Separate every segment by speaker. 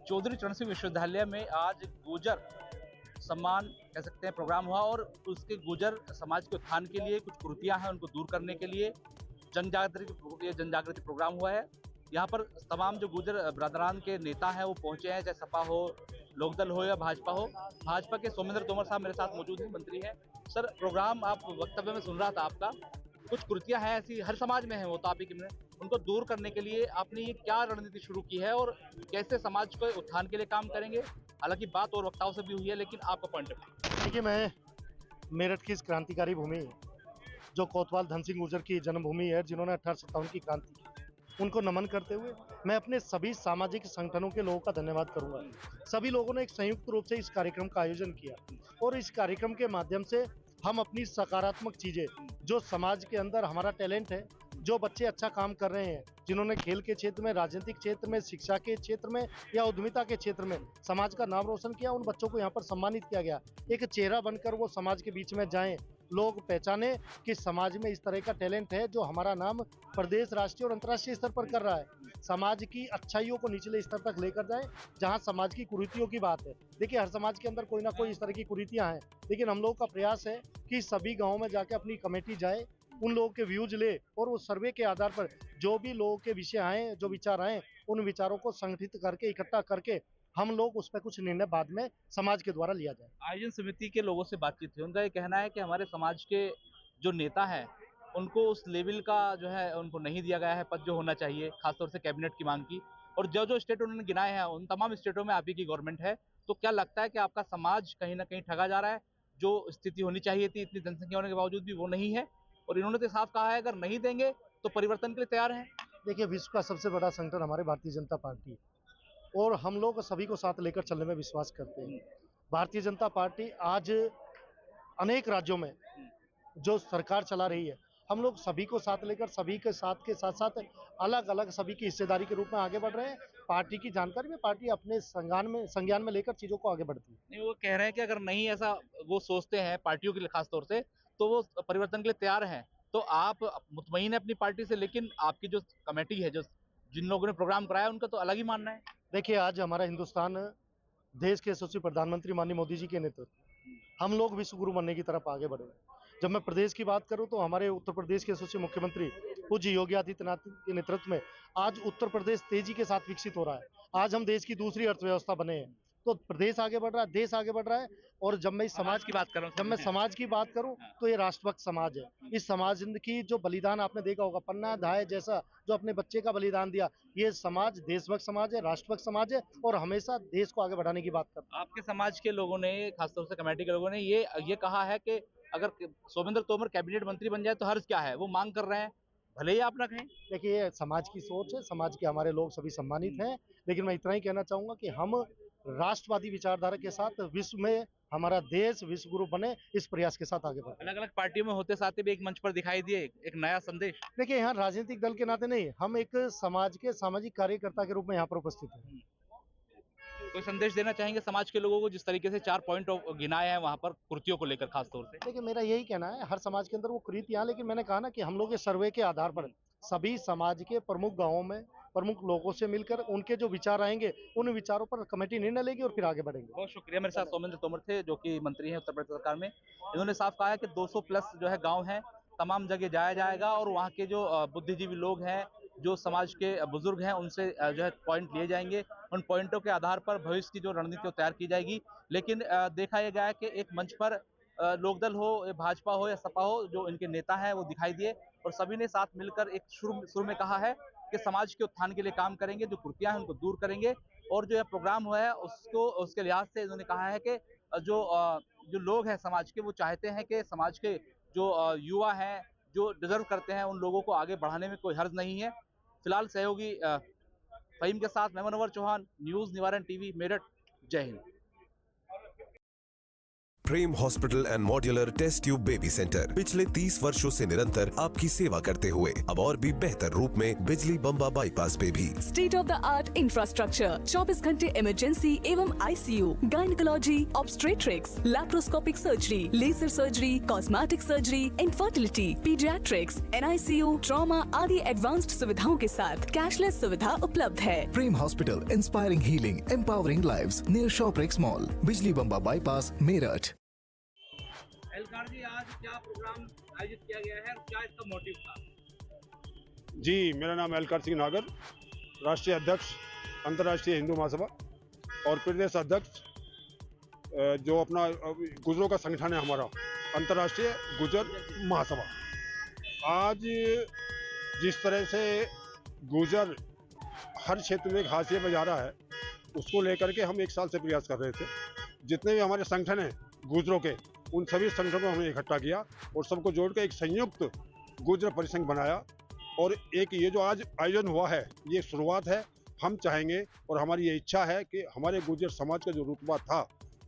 Speaker 1: चौधरी चरण सिंह विश्वविद्यालय में आज गुर्जर सम्मान कह सकते हैं प्रोग्राम हुआ और उसके गुर्जर समाज के उत्थान के लिए कुछ कुरीतियां हैं उनको दूर करने के लिए जनजागृति प्रोग्राम हुआ है। यहाँ पर तमाम जो गुर्जर बिरादरान के नेता हैं वो पहुंचे हैं, चाहे सपा हो, लोकदल हो या भाजपा हो। भाजपा के सोमेंद्र तोमर साहब मेरे साथ मौजूद हैं, मंत्री हैं। सर, प्रोग्राम आप वक्तव्य में सुन रहा था आपका, कुछ कुरीतियां हैं ऐसी हर समाज में है, वो तो आप ही के में, उनको दूर करने के लिए आपने ये क्या रणनीति शुरू की है और कैसे समाज को उत्थान के लिए काम करेंगे? हालांकि बात और वक्ताओं से भी हुई है, लेकिन आपका पॉइंट ऑफ व्यू।
Speaker 2: देखिए, मैं मेरठ की इस क्रांतिकारी भूमि जो कोतवाल धन सिंह गुर्जर की जन्मभूमि है, जिन्होंने 1857 की क्रांति की, उनको नमन करते हुए मैं अपने सभी सामाजिक संगठनों के लोगों का धन्यवाद करूंगा। सभी लोगों ने एक संयुक्त रूप से इस कार्यक्रम का आयोजन किया और इस कार्यक्रम के माध्यम से हम अपनी सकारात्मक चीजें, जो समाज के अंदर हमारा टैलेंट है, जो बच्चे अच्छा काम कर रहे हैं, जिन्होंने खेल के क्षेत्र में, राजनीतिक क्षेत्र में, शिक्षा के क्षेत्र में या उद्यमिता के क्षेत्र में समाज का नाम रोशन किया, उन बच्चों को यहाँ पर सम्मानित किया गया। एक चेहरा बनकर वो समाज के बीच में जाएं, लोग पहचाने कि समाज में इस तरह का टैलेंट है जो हमारा नाम प्रदेश, राष्ट्रीय और अंतर्राष्ट्रीय स्तर पर कर रहा है। समाज की अच्छाइयों को निचले स्तर तक लेकर जाए, जहां समाज की कुरीतियों की बात है। देखिए, हर समाज के अंदर कोई ना कोई इस तरह की कुरीतियां हैं, लेकिन हम लोगों का प्रयास है कि सभी गाँव में जाके अपनी कमेटी जाए, उन लोगों के व्यूज ले और उस सर्वे के आधार पर जो भी लोगों के विषय आए, जो विचार आए, उन विचारों को संगठित करके, इकट्ठा करके हम लोग उस पर कुछ निर्णय बाद में समाज के द्वारा लिया जाए।
Speaker 1: आयोजन समिति के लोगों से बातचीत हुई, उनका ये कहना है कि हमारे समाज के जो नेता हैं उनको उस लेवल का जो है उनको नहीं दिया गया है पद जो होना चाहिए, खासतौर से कैबिनेट की मांग की। और जो जो स्टेट उन्होंने गिनाए हैं उन तमाम स्टेटों में आप ही की गवर्नमेंट है। तो क्या लगता है कि आपका समाज कहीं ना कहीं ठगा जा रहा है? जो स्थिति होनी चाहिए थी इतनी जनसंख्या होने के बावजूद भी वो नहीं है, और इन्होंने तो साफ कहा है अगर नहीं देंगे तो परिवर्तन के लिए तैयार है।
Speaker 2: देखिए, विश्व का सबसे बड़ा संगठन हमारे भारतीय जनता पार्टी है और हम लोग सभी को साथ लेकर चलने में विश्वास करते हैं। भारतीय जनता पार्टी आज अनेक राज्यों में जो सरकार चला रही है, हम लोग सभी को साथ लेकर, सभी के साथ साथ अलग अलग सभी की हिस्सेदारी के रूप में आगे बढ़ रहे हैं। पार्टी की जानकारी में पार्टी अपने संज्ञान में लेकर चीजों को आगे बढ़ती है।
Speaker 1: नहीं, वो कह रहे हैं कि अगर नहीं ऐसा वो सोचते हैं पार्टियों के लिए खास तौर से, तो वो परिवर्तन के लिए तैयार हैं। तो आप मुतमईन है अपनी पार्टी से, लेकिन आपकी जो कमेटी है, जो जिन लोगों ने प्रोग्राम कराया, उनका तो अलग ही मानना है।
Speaker 2: देखिए, आज हमारा हिंदुस्तान देश के यशस्वी प्रधानमंत्री माननीय मोदी जी के नेतृत्व हम लोग विश्व गुरु बनने की तरफ आगे बढ़े। जब मैं प्रदेश की बात करूं तो हमारे उत्तर प्रदेश के यशस्वी मुख्यमंत्री पूज्य योगी आदित्यनाथ के नेतृत्व में आज उत्तर प्रदेश तेजी के साथ विकसित हो रहा है। आज हम देश की दूसरी अर्थव्यवस्था बने हैं। तो प्रदेश आगे बढ़ रहा है, देश आगे बढ़ रहा है। और जब मैं समाज की बात करूं तो ये राष्ट्रभक्त समाज है। इस समाज की जो बलिदान आपने देखा होगा, पन्ना धाय जैसा जो अपने बच्चे का बलिदान दिया, ये समाज देशभक्त समाज है, राष्ट्रभक्त समाज है और हमेशा देश को आगे बढ़ाने की बात करता है।
Speaker 1: आपके समाज के लोगों ने, खासतौर से कमेटी के लोगों ने ये कहा है कि अगर सोमेंद्र तोमर कैबिनेट मंत्री बन जाए तो हर्ज क्या है, वो मांग कर रहे हैं, भले ही आप ना कहें।
Speaker 2: देखिए, ये समाज की सोच है, समाज के हमारे लोग सभी सम्मानित हैं, लेकिन मैं इतना ही कहना चाहूंगा कि हम राष्ट्रवादी विचारधारा के साथ विश्व में हमारा देश विश्व गुरु बने, इस प्रयास के साथ आगे बढ़े।
Speaker 1: अलग अलग पार्टियों में होते साथ भी एक मंच पर दिखाई दिए, एक नया संदेश।
Speaker 2: देखिए, यहाँ राजनीतिक दल के नाते नहीं, हम एक समाज के सामाजिक कार्यकर्ता के रूप में यहाँ पर उपस्थित हैं।
Speaker 1: कोई संदेश देना चाहेंगे समाज के लोगों को, जिस तरीके से 4 पॉइंट गिनाए हैं वहां पर कुर्तियों को लेकर खास तौर से?
Speaker 2: देखिए, मेरा यही कहना है, हर समाज के अंदर वो कुरीतियां, लेकिन मैंने कहा ना कि हम लोग ये सर्वे के आधार पर सभी समाज के प्रमुख गांवों में प्रमुख लोगों से मिलकर उनके जो विचार आएंगे, उन विचारों पर कमेटी निर्णय लेगी और फिर आगे बढ़ेंगे।
Speaker 1: बहुत शुक्रिया। मेरे साथ सोमेंद्र तोमर थे, जो कि मंत्री हैं उत्तर प्रदेश सरकार में। इन्होंने साफ कहा है कि 200 प्लस जो है गांव हैं, तमाम जगह जाया जाएगा और वहाँ के जो बुद्धिजीवी लोग हैं, जो समाज के बुजुर्ग हैं, उनसे जो है पॉइंट लिए जाएंगे। उन पॉइंटों के आधार पर भविष्य की जो रणनीति तैयार की जाएगी। लेकिन देखा यह गया है कि एक मंच पर लोकदल हो, भाजपा हो या सपा हो, जो इनके नेता हैं वो दिखाई दिए और सभी ने साथ मिलकर एक शुरू में कहा है कि समाज के उत्थान के लिए काम करेंगे, जो कुरीतियां हैं उनको दूर करेंगे। और जो यह प्रोग्राम हुआ है उसके लिहाज से इन्होंने कहा है कि जो लोग हैं समाज के, वो चाहते हैं कि समाज के जो युवा हैं, जो डिजर्व करते हैं, उन लोगों को आगे बढ़ाने में कोई हर्ज नहीं है। फिलहाल सहयोगी फहीम के साथ मैं मनोहर चौहान, न्यूज निवारण टीवी, मेरठ। जय हिंद।
Speaker 3: Prem hospital and modular test tube baby centre पिछले 30 वर्षों से निरंतर आपकी सेवा करते हुए अब और भी बेहतर रूप में बिजली बम्बा बाईपास पे भी।
Speaker 4: State of the art infrastructure, 24 घंटे इमरजेंसी एवं ICU, gynaecology, obstetrics, laparoscopic surgery, laser surgery, cosmetic surgery, infertility, paediatrics, NICU, trauma आदि एडवांस्ड सुविधाओं के साथ कैशलेस सुविधा उपलब्ध है।
Speaker 5: Prem hospital, inspiring healing, empowering lives, near Shoprix mall, Bijli Bamba bypass, Meerut.
Speaker 1: एलकार जी, आज क्या प्रोग्राम आयोजित किया गया है और क्या इसका मोटिव था?
Speaker 6: जी, मेरा नाम एलकार सिंह नागर, राष्ट्रीय अध्यक्ष अंतर्राष्ट्रीय हिंदू महासभा और प्रदेश अध्यक्ष जो अपना गुजरों का संगठन है हमारा अंतर्राष्ट्रीय गुजर महासभा। आज जिस तरह से गुजर हर क्षेत्र में एक हाशिए पे जा रहा है, उसको लेकर के हम 1 साल से प्रयास कर रहे थे। जितने भी हमारे संगठन हैं गुजरों के, उन सभी संगठनों को हमने इकट्ठा किया और सबको जोड़ के एक संयुक्त गुजर परिसंघ बनाया। और एक ये जो आज आयोजन हुआ है, ये शुरुआत है। हम चाहेंगे और हमारी ये इच्छा है कि हमारे गुजर समाज का जो रुतबा था,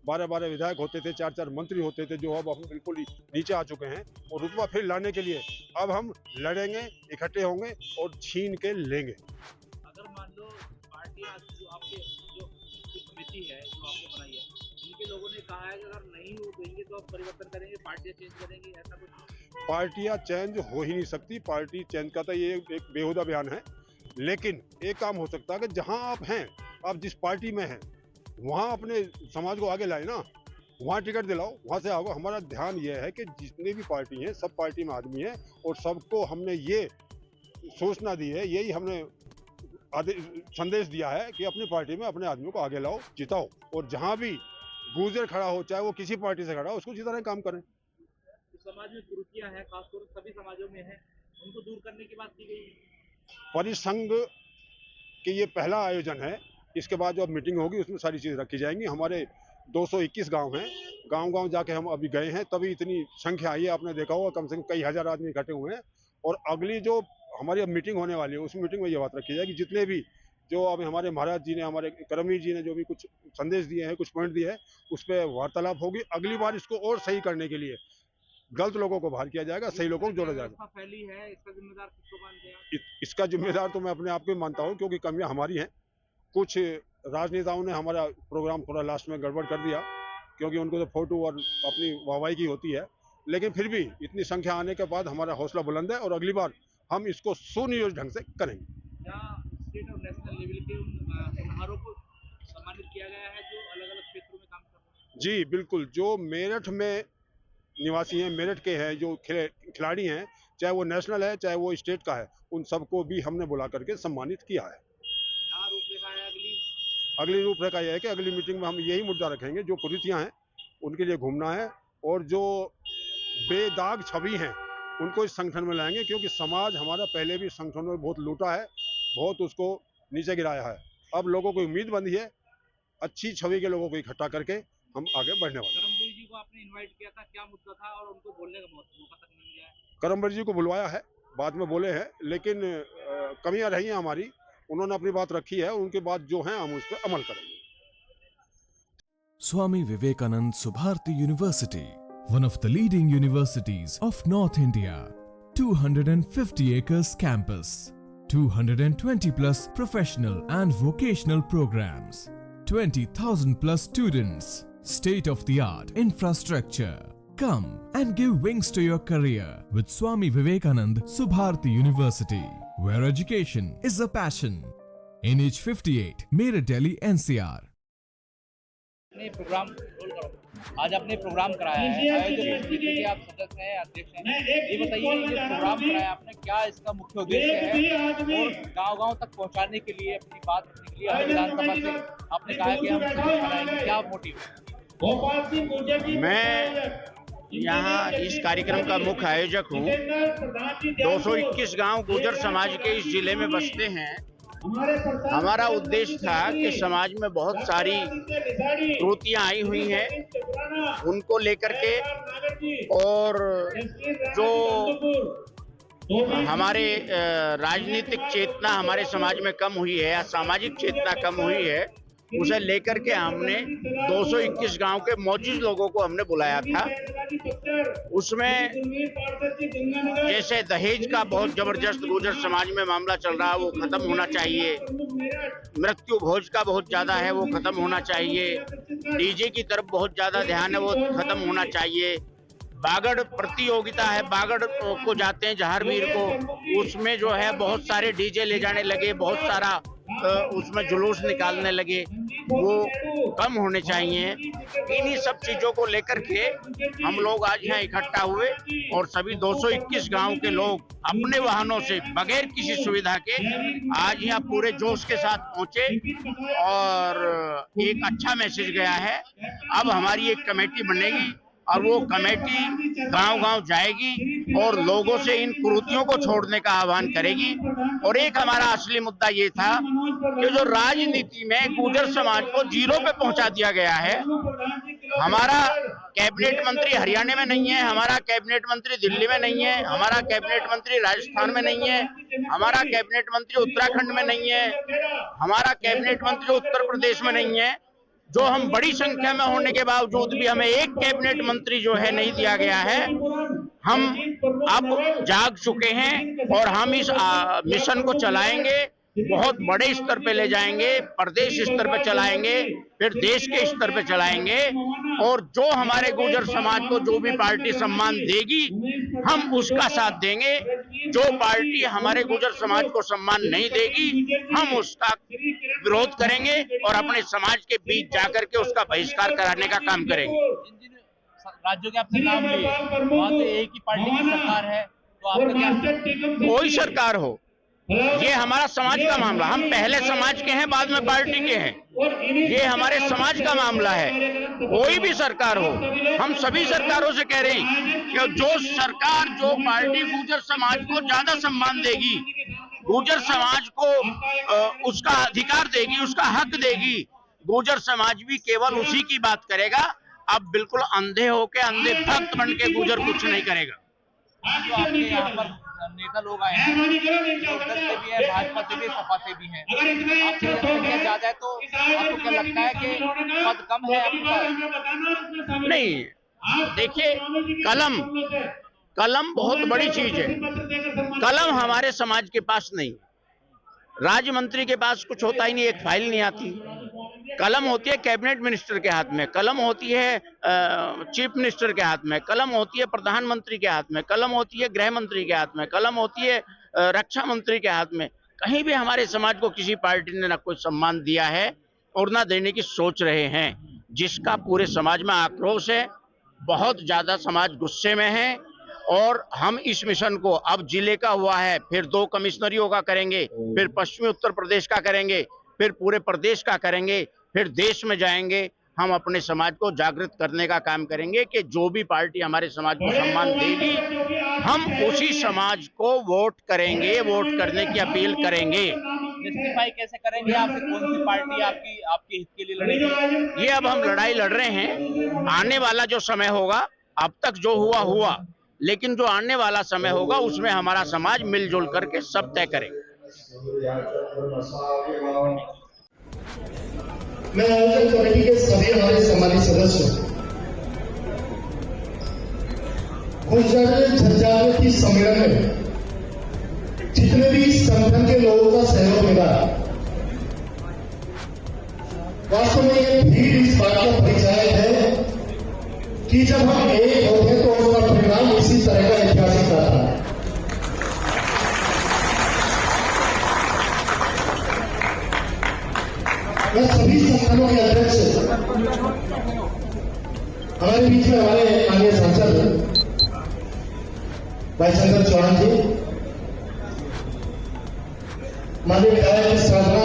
Speaker 6: 12-12 विधायक होते थे, 4-4 मंत्री होते थे, जो अब हम बिल्कुल ही नीचे आ चुके हैं, और रुतबा फिर लाने के लिए अब हम लड़ेंगे, इकट्ठे होंगे और छीन के लेंगे।
Speaker 1: अगर मान लो पार्टी आज जो आपके जो कमेटी है जो आपने बनाई है, उनके लोगों ने कहा है कि अगर नहीं वो देंगे तो आप परिवर्तन करेंगे, पार्टियां चेंज करेंगे, ऐसा कुछ?
Speaker 6: पार्टियां चेंज हो ही नहीं सकती। पार्टी चेंज का तो ये एक बेहुदा बयान है। लेकिन एक काम हो सकता है कि जहां आप हैं, आप जिस पार्टी में हैं, वहां अपने समाज को आगे लाए ना, वहां टिकट दिलाओ, वहां से आओगे। हमारा ध्यान ये है कि जितनी भी पार्टी हैं, सब पार्टी में आदमी हैं और सबको हमने ये सूचना दी है, यही हमने संदेश दिया है कि अपनी पार्टी में अपने आदमियों को आगे लाओ, जिताओ, और जहां भी गुजर खड़ा हो, चाहे वो किसी पार्टी से खड़ा हो, उसको जिताने का काम करें।
Speaker 1: समाज में कुरीतियां हैं, खासतौर सभी समाजों में है, उनको दूर करने की बात की गई है।
Speaker 6: परिसंघ के ये पहला आयोजन है। इसके बाद जो मीटिंग होगी उसमें सारी चीज़ें रखी जाएंगी। हमारे 221 गांव हैं, गांव-गांव जाके हम अभी गए हैं, तभी इतनी संख्या आई है। आपने देखा होगा कम से कम कई हज़ार आदमी इकट्ठे हुए हैं। और अगली जो हमारी अब मीटिंग होने वाली है, उस मीटिंग में ये बात रखी जाएगी, जितने भी जो अब हमारे महाराज जी ने, हमारे करमवीर जी ने जो भी कुछ संदेश दिए हैं, कुछ पॉइंट दिए हैं, उस पर वार्तालाप होगी। अगली बार इसको और सही करने के लिए गलत लोगों को बाहर किया जाएगा, सही लोगों को जोड़ा जाएगा।
Speaker 1: फैली है, इसका जिम्मेदार किसको मानते हैं?
Speaker 6: इसका जिम्मेदार तो मैं अपने आप को मानता हूँ, क्योंकि कमियां हमारी हैं। कुछ राजनेताओं ने हमारा प्रोग्राम थोड़ा लास्ट में गड़बड़ कर दिया, क्योंकि उनको तो फोटो और अपनी वाहवाही की होती है। लेकिन फिर भी इतनी संख्या आने के बाद हमारा हौसला बुलंद है और अगली बार हम इसको सुनियोजित ढंग से करेंगे।
Speaker 1: स्टेट और नेशनल लेवल के उन समारोह को सम्मानित किया गया है जो अलग-अलग क्षेत्रों में काम कर रहे हैं?
Speaker 6: जी बिल्कुल, जो मेरठ में निवासी हैं, मेरठ के हैं, जो खिलाड़ी हैं, चाहे वो नेशनल है चाहे वो स्टेट का है, उन सबको भी हमने बुला करके सम्मानित किया है।
Speaker 1: क्या रूपरेखा है
Speaker 6: अगली रूपरेखा यह है कि अगली मीटिंग में हम यही मुद्दा रखेंगे, जो कुरीतियां हैं उनके लिए घूमना है, और जो बेदाग छवि हैं उनको इस संगठन में लाएंगे, क्योंकि समाज हमारा पहले भी संगठनों में बहुत लूटा है, बहुत उसको नीचे गिराया है। अब लोगों को उम्मीद बंधी है, अच्छी छवि के लोगों को इकट्ठा करके हम आगे बढ़ने वाले हैं।
Speaker 1: करमवीर जी को आपने इनवाइट किया था, क्या मुद्दा था और उनको बोलने का मौका तक नहीं मिला है?
Speaker 6: करमवीर जी को बुलवाया है, बाद में बोले हैं, लेकिन कमियां रही हैं हमारी। उन्होंने अपनी बात रखी है, उनकी बात जो है हम उस पर अमल करेंगे।
Speaker 7: Swami Vivekanand Subharti University, one of the leading universities of North India. 250 acres campus, 220 plus professional and vocational programs, 20,000 plus students, state-of-the-art infrastructure. Come and give wings to your career with Swami Vivekanand Subharti University, where education is a passion. NH 58, Meerut, Delhi, NCR.
Speaker 1: Programme आज आपने programme कराया है, आयोजन समिति के आप सदस्य हैं, अध्यक्ष हैं। ये बताइए, ये प्रोग्राम कराया आपने, क्या इसका मुख्य उद्देश्य है और गांव-गांव तक पहुंचाने के लिए, अपनी बात रखने के लिए हर विधानसभा से आपने कहा कि हम संगठन बनाएंगे, क्या मोटिव है?
Speaker 8: मैं यहाँ इस कार्यक्रम का मुख्य आयोजक हूँ। 221 गांव गुर्जर समाज के इस जिले में बसते हैं। हमारा उद्देश्य था कि समाज में बहुत सारी त्रुटियां आई हुई हैं, उनको लेकर के, और जो हमारे राजनीतिक चेतना हमारे समाज में कम हुई है या सामाजिक चेतना कम हुई है, उसे लेकर के हमने 221 गांव के मौजूद लोगों को हमने बुलाया था। उसमें जैसे दहेज का बहुत जबरदस्त गुर्जर समाज में मामला चल रहा है, वो खत्म होना चाहिए। मृत्यु भोज का बहुत ज्यादा है, वो खत्म होना चाहिए। डीजे की तरफ बहुत ज्यादा ध्यान है, वो खत्म होना चाहिए। बागड़ प्रतियोगिता है, बागड़ को जाते हैं जहारवीर को, उसमें जो है बहुत सारे डीजे ले जाने लगे, बहुत सारा उसमें जुलूस निकालने लगे, वो कम होने चाहिए। इन्हीं सब चीजों को लेकर के हम लोग आज यहाँ इकट्ठा हुए और सभी 221 गांव के लोग अपने वाहनों से बगैर किसी सुविधा के आज यहाँ पूरे जोश के साथ पहुंचे और एक अच्छा मैसेज गया है। अब हमारी एक कमेटी बनेगी और वो कमेटी गांव-गांव जाएगी और लोगों से इन कुरीतियों को छोड़ने का आह्वान करेगी। और एक हमारा असली मुद्दा ये था कि जो राजनीति में गुर्जर समाज को जीरो पे पहुंचा दिया गया है। हमारा कैबिनेट मंत्री हरियाणा में नहीं है, हमारा कैबिनेट मंत्री दिल्ली में नहीं है, हमारा कैबिनेट मंत्री राजस्थान में नहीं है, हमारा कैबिनेट मंत्री उत्तराखंड में नहीं है, हमारा कैबिनेट मंत्री उत्तर प्रदेश में नहीं है। जो हम बड़ी संख्या में होने के बावजूद भी हमें एक कैबिनेट मंत्री जो है नहीं दिया गया है। हम अब जाग चुके हैं और हम इस मिशन को चलाएंगे, बहुत बड़े स्तर पे ले जाएंगे, प्रदेश स्तर पे चलाएंगे, फिर देश के स्तर पे चलाएंगे। और जो हमारे गुर्जर समाज को जो भी पार्टी सम्मान देगी हम उसका साथ देंगे। जो पार्टी हमारे गुर्जर समाज को सम्मान नहीं देगी हम उसका विरोध करेंगे और अपने समाज के बीच जाकर के उसका बहिष्कार कराने का काम करेंगे।
Speaker 1: राज्यों के आपने नाम लिए, वहाँ तो एक ही पार्टी की सरकार है, तो आपका क्या?
Speaker 8: कोई सरकार हो, ये हमारा समाज का मामला, हम पहले समाज के हैं बाद में पार्टी के हैं, ये हमारे समाज का मामला है। कोई भी सरकार हो, हम सभी सरकारों से कह रहे हैं कि जो सरकार जो पार्टी गुर्जर समाज को ज्यादा सम्मान देगी, गुर्जर समाज को उसका अधिकार देगी, उसका हक देगी, गुर्जर समाज भी केवल उसी की बात करेगा। अब बिल्कुल अंधे होके, अंधे भक्त बन के गुर्जर कुछ नहीं करेगा।
Speaker 1: जो आपके यहाँ पर नेता लोग आए हैं, कांग्रेस से भी है, भाजपा से भी, सपा से भी है, आपसे संख्या ज्यादा है, तो आपको क्या लगता है कि पद कम है आपके पास?
Speaker 8: नहीं, देखिए कलम बहुत बड़ी चीज है। कलम हमारे समाज के पास नहीं, राज्य मंत्री के पास कुछ होता ही नहीं, एक फाइल नहीं आती। कलम होती है कैबिनेट मिनिस्टर के हाथ में, कलम होती है चीफ मिनिस्टर के हाथ में, कलम होती है प्रधानमंत्री के हाथ में, कलम होती है गृह मंत्री के हाथ में, कलम होती है रक्षा मंत्री के हाथ में। कहीं भी हमारे समाज को किसी पार्टी ने ना कोई सम्मान दिया है और ना देने की सोच रहे हैं, जिसका पूरे समाज में आक्रोश है। बहुत ज्यादा समाज गुस्से में है और हम इस मिशन को अब जिले का हुआ है, फिर 2 कमिश्नरियों का करेंगे, फिर पश्चिमी उत्तर प्रदेश का करेंगे, फिर पूरे प्रदेश का करेंगे, फिर देश में जाएंगे। हम अपने समाज को जागृत करने का काम करेंगे कि जो भी पार्टी हमारे समाज को सम्मान देगी हम उसी समाज को वोट करेंगे, वोट करने की अपील करेंगे।
Speaker 1: जस्टिफाई कैसे करेंगे आप, कौन सी पार्टी आपके हित के लिए लड़ेगी?
Speaker 8: ये अब हम लड़ाई लड़ रहे हैं। आने वाला जो समय होगा, अब तक जो हुआ, लेकिन जो आने वाला समय होगा उसमें हमारा समाज मिलजुल करके सब तय करेगा।
Speaker 2: मैं आयोजन कमेटी के सभी हमारे सम्मानित सदस्य गुर्जर जनजागृति सम्मेलन में जितने भी संगठन के लोगों का सहयोग मिला, वास्तव में ये भीड़ इस बात का परिचायक है कि जब हम एक होते तो उसका परिणाम इसी तरह का ऐतिहासिक रहा है। मैं सभी संगठनों के अध्यक्ष हमारे बीच में हमारे माननीय सांसद भाई शंकर चौहान जी, माननीय विधायक साधना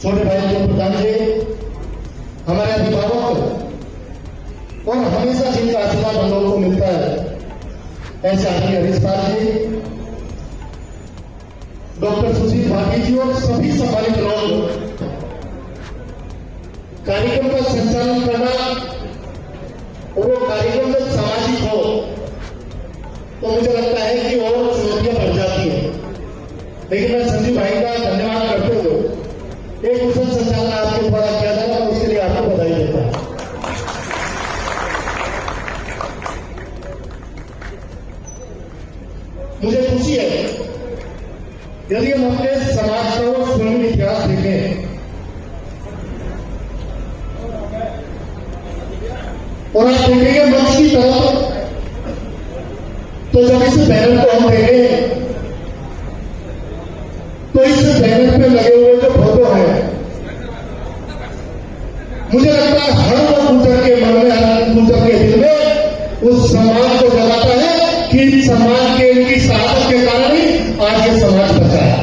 Speaker 2: छोटे भाई जो प्रधान जी, हमारे अभिभावक और हमेशा जिनका आशीर्वाद हम लोगों को मिलता है ऐसे आदमी हरीश पाल जी, डॉक्टर सुशील भाटी जी और सभी सम्मानित लोग। कार्यक्रम का संचालन करना और वो कार्यक्रम जब सामाजिक हो तो मुझे लगता है कि और चुनौतियां बढ़ जाती हैं। लेकिन मैं संजीव भाई का धन्यवाद करते हुए एक कुशल संचालन आपके द्वारा किया जाएगा, उसके लिए आपको बधाई देता हूं। मुझे खुशी है यदि हम अपने समाज का स्वयं इतिहास देखें और आप देखेंगे मंच की तरफ, तो जब इस बैनर को हम देखें तो इस बैनर पे लगे हुए जो फोटो हैं, मुझे लगता है हर वो गुजर के मन में, हर गुजर के दिल में उस समाज को जगाता है कि समाज के इनकी शहादत के कारण ही आज ये समाज बचा है।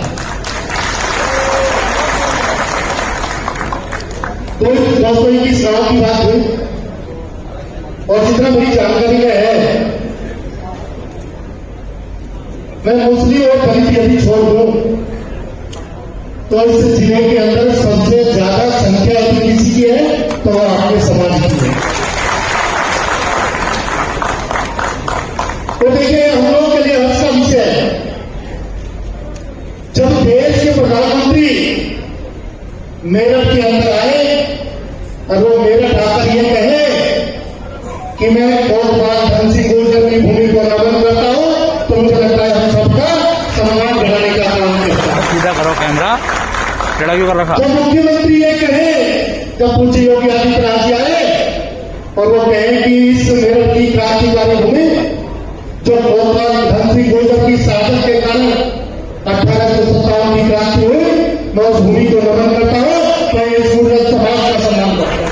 Speaker 2: तो 221 गांव की बात हुई और जितना मेरी जानकारी में है, मैं मुस्लिम और दलित यदि छोड़ दूं तो इस जिले के अंदर सबसे ज्यादा संख्या यदि किसी की है तो वह आपके समाज की है। तो देखिए, हम लोगों के लिए हर्ष का विषय है जब देश के प्रधानमंत्री मेरठ के अंदर आए और वो मेरठ आकर ये कहे कि मैं कोतवाल धन सिंह गुर्जर की भूमि को नमन करता हूं, तो मुझे लगता है हम सबका सम्मान बढ़ाने का काम करता है।
Speaker 1: सीधा करो कैमरा, टेढ़ा क्यों कर रखा?
Speaker 2: जब मुख्यमंत्री ये कहे, जब पूछे योगी आदित्यनाथ जी आए और वो कहे कि इस मेरठ की क्रांतिकारी भूमि जो कोतवाल धन सिंह गुर्जर की शहादत के कारण 1857 की क्रांति हुई, मैं उस भूमि को नमन करता हूं, मैं इस गुर्जर समाज का सम्मान करता हूं।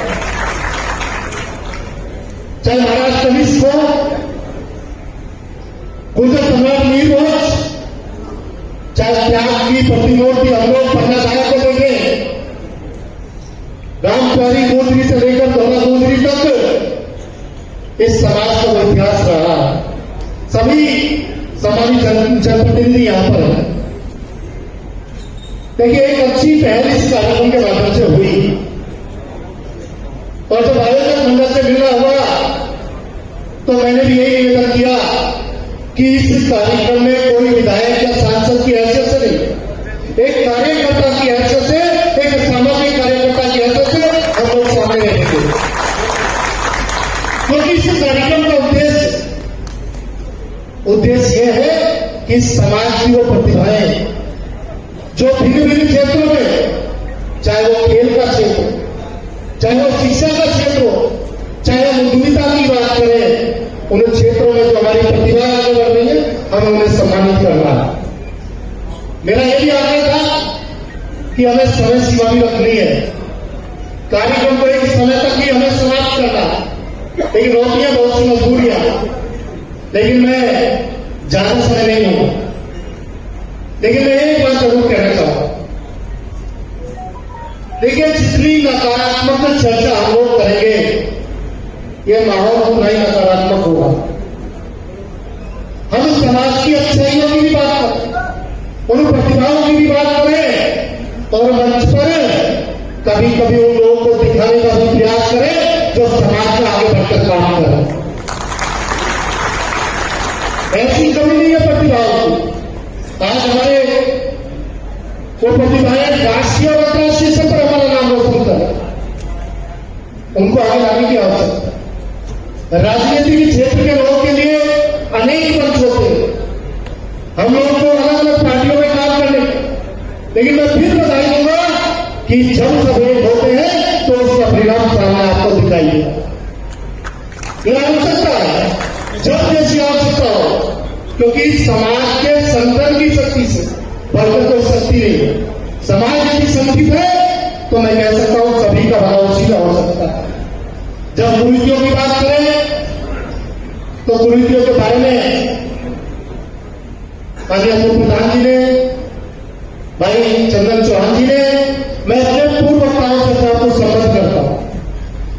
Speaker 2: चाहे महाराज कनिष्क हो, गुर्जर सम्राट मीर भोज, चाहे त्याग की प्रतिमूर्ति हम लोग पन्ना साहब को देखें, रामप्यारी गोदरी से लेकर दोहरा गोदरी तक इस समाज का वो इतिहास रहा। सभी समाजी जनप्रतिनिधि यहां पर हैं। देखिए, एक अच्छी पहल इस कार्यक्रम के माध्यम से हुई और जब आयोजक मंडल से मिलना हुआ तो मैंने भी यही निवेदन किया कि इस कार्यक्रम में कोई विधायक या सांसद की हैसियत से नहीं, एक कार्यकर्ता की हैसियत से, एक सामाजिक कार्यकर्ता की हैसियत से हम लोग सामने रहेंगे, क्योंकि इस कार्यक्रम का उद्देश्य यह है कि समाज की वो प्रतिभाएं जो भिन्न भिन्न क्षेत्रों में, चाहे वो खेल का क्षेत्र, चाहे वो शिक्षा का क्षेत्र हो, चाहे हम उद्यमिता की बात करें, उन क्षेत्रों में जो हमारी प्रतिभा आगे बढ़ रही है, हमें उन्हें सम्मानित करना है। मेरा यह भी आग्रह था कि हमें समय सीमा भी रखनी है, कार्यक्रम को एक समय तक ही हमें समाप्त करना है, लेकिन रोटियां बहुत सी मजबूरियां, लेकिन मैं ज्यादा समय नहीं हूं। लेकिन मैं एक बात जरूर कहना चाहूंगा, देखिए, जितनी नकारात्मक चर्चा हम लोग करेंगे, यह माहौल उतना ही नकारात्मक होगा। हम समाज की अच्छाइयों की भी बात करें, उन प्रतिभाओं की भी बात करें और मंच पर कभी कभी उन लोगों को दिखाने का भी प्रयास करें जो समाज में आगे बढ़कर काम करें। ऐसी कमी नहीं है प्रतिभाओं की। आज हमारे वो प्रतिभाएं राष्ट्रीय और अंतर्राष्ट्रीय स्तर पर हमारा नाम रोशन कर, उनको आगे लाने की आवश्यकता है। राजनीति के क्षेत्र के लोगों के लिए अनेक मंच होते हैं, हम लोगों को अलग अलग पार्टियों में काम करने, लेकिन मैं फिर बधाई दूंगा कि जब सब एक होते हैं तो उसका परिणाम सामने आपको दिखाई देगा। यह आवश्यकता है, जब जैसी आवश्यकता हो, क्योंकि समाज के संगठन की शक्ति से बढ़कर कोई शक्ति नहीं है। समाज यदि संगठित है तो मैं कह सकता हूं सभी का भला उसी का हो सकता है। जब कुरीतियों की बात करें तो कुरीतियों के बारे में माननीय प्रधान जी ने, भाई चंदन चौहान जी ने, मैं अपने पूर्व वक्ताओं के साथ तो संबंध करता हूं,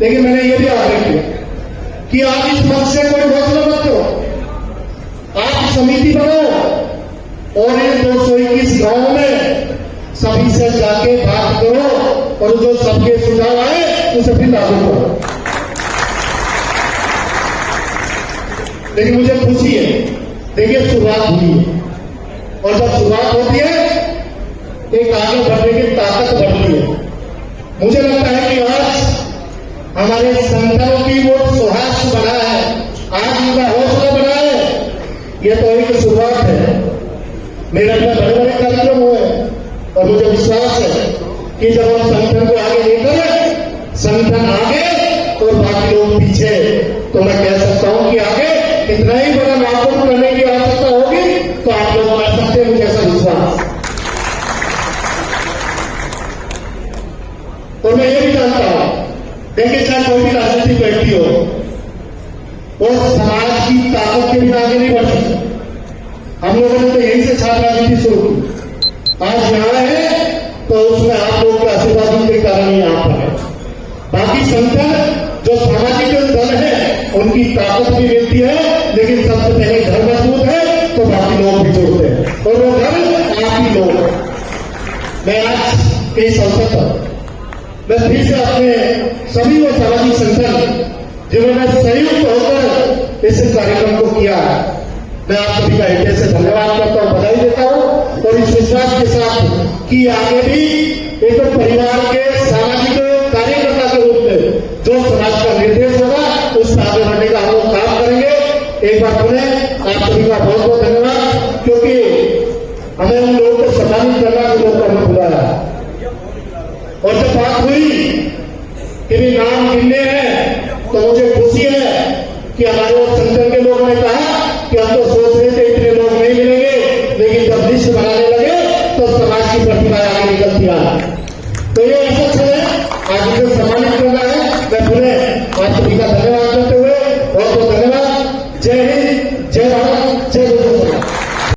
Speaker 2: लेकिन मैंने यह भी आग्रह किया कि आप इस मंच से कोई घोषणा मत करो, आप समिति बनाओ और इन 221 गांवों में सभी से जाके बात करो और जो सबके सुझाव आए उसे फिर लागू करो। लेकिन मुझे खुशी है, देखिए शुरुआत हुई है और जब शुरुआत होती है एक आगे बढ़ने की ताकत बढ़ती है। मुझे लगता है कि आज हमारे संगठनों की वो सुहास बना है, आज उनका हौसला बना है, ये तो एक शुरुआत है। मेरे अंदर बड़े बड़े कार्यक्रम हुए और मुझे विश्वास है कि जब हम संगठन को आगे लेकर संगठन आगे और बाकी लोग पीछे, तो मैं कह सकता हूं कि आगे इतना ही बड़ा नाम करने की आवश्यकता होगी तो आप लोग कर सकते हैं, मुझे ऐसा विश्वास। और मैं ये भी जानता हूं, देखिए चाहे कोई भी राजनीतिक व्यक्ति हो, वो समाज की ताकत के बिना आगे नहीं बढ़ सकता। हम लोगों ने तो यही से छात्र राजनीति शुरू की, आज यहां है तो उसमें आप लोगों के आशीर्वाद के कारण ही यहाँ पर है। बाकी संगठन जो सामाजिक दल है उनकी ताकत भी मिलती है, लेकिन सबसे पहले घर मजबूत है तो बाकी लोग भी जुड़ते हैं और वो घर आप ही लोग हैं। मैं आज इस अवसर पर मैं फिर से अपने सभी वो सामाजिक संगठन जिन्होंने संयुक्त होकर इस कार्यक्रम को किया, मैं आप सभी का हृदय से धन्यवाद करता हूं, बधाई देता हूं और इस विश्वास के साथ कि आगे भी एक परिवार के सामाजिक कार्यकर्ता के रूप में जो समाज का निर्देश होगा उस पर आगे बढ़ने का हम लोग काम करेंगे। एक बार पुनः आप सभी का बहुत बहुत धन्यवाद, क्योंकि हमें उन लोगों को सम्मानित करना जो लोग हमें बुलाया और जब बात हुई कि भी नाम गिनने हैं तो मुझे खुशी है कि हमारे संगठन के लोगों ने कहा कि हम तो सोच रहे थे इतने लोग नहीं मिलेंगे, लेकिन जब लिस्ट बनाने लगे तो समाज की प्रतिभा आगे निकलती है। तो ये ऐसा है, आज इसे सम्मानित करना है। मैं पुनः आप सभी का धन्यवाद